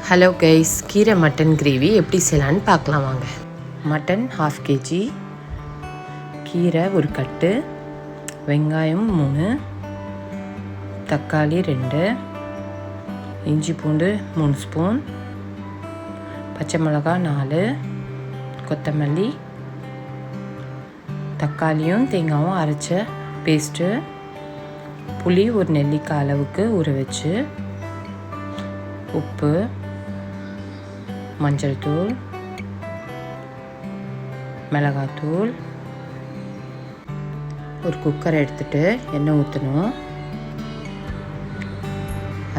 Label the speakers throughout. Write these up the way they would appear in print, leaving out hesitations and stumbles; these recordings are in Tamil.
Speaker 1: ஹலோ கைஸ், கீரை மட்டன் கிரேவி எப்படி செய்யலான்னு பார்க்கலாம் வாங்க. மட்டன் 1/2 kg, கீரை ஒரு கட்டு, வெங்காயம் 3, தக்காளி 2, இஞ்சி பூண்டு 3 ஸ்பூன், பச்சை மிளகாய் 4, கொத்தமல்லி, தக்காளியும் தேங்காயும் அரைச்ச பேஸ்ட்டு, புளி ஒரு நெல்லிக்காய் அளவுக்கு ஊற வச்சு, உப்பு, மஞ்சள் தூள், மிளகாத்தூள். ஒரு குக்கரை எடுத்துகிட்டு எண்ணெய் ஊற்றணும்.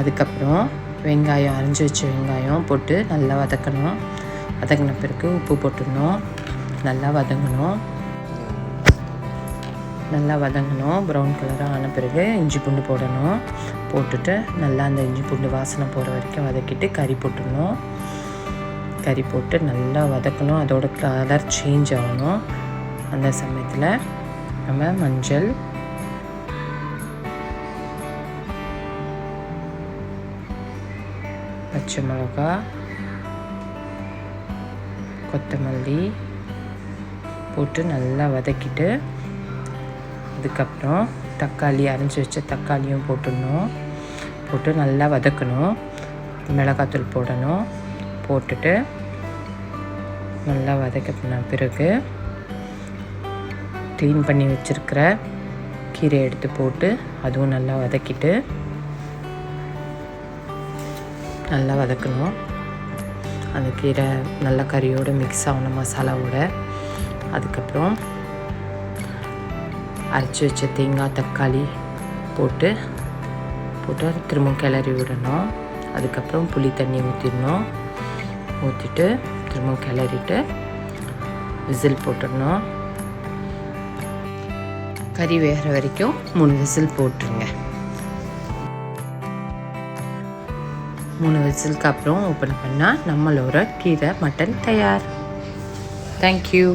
Speaker 1: அதுக்கப்புறம் வெங்காயம், அரைஞ்சி வச்ச வெங்காயம் போட்டு நல்லா வதக்கணும். வதங்கின பிறகு உப்பு போட்டுடணும். நல்லா வதங்கணும். ப்ரௌன் கலராக ஆன பிறகு இஞ்சி பூண்டு போடணும். போட்டுட்டு நல்லா அந்த இஞ்சி பூண்டு வாசனை போகிற வரைக்கும் வதக்கிட்டு கறி போட்டு நல்லா வதக்கணும். அதோட கலர் சேஞ்ச் ஆகணும். அந்த சமயத்தில் நம்ம மஞ்சள், பச்சை மிளகாய், கொத்தமல்லி போட்டு நல்லா வதக்கிட்டு, அதுக்கப்புறம் தக்காளி, அரைஞ்சி வச்ச தக்காளியும் போட்டு நல்லா வதக்கணும். மிளகாத்தூள் போடணும். போட்டுட்டு நல்லா வதக்கின பிறகு க்ளீன் பண்ணி வச்சுருக்கிற கீரை எடுத்து போட்டு அதுவும் நல்லா வதக்கிட்டு நல்லா வதக்கணும். அந்த கீரை நல்லா கறியோடு மிக்ஸ் ஆகணும், மசாலாவோட. அதுக்கப்புறம் அரைச்சி வச்ச தேங்காய், தக்காளி போட்டு திரும்ப கிளறி விடணும். அதுக்கப்புறம் புளி தண்ணி ஊற்றிட்டு திரும்ப கிளறிட்டு விசில் போட்டுடணும். கறி வேகிற வரைக்கும் 3 விசில் போட்டுருங்க. 3 விசிலுக்கு அப்புறம் ஓப்பன் பண்ணால் நம்மளோட கீரை மட்டன் தயார். தேங்க்யூ.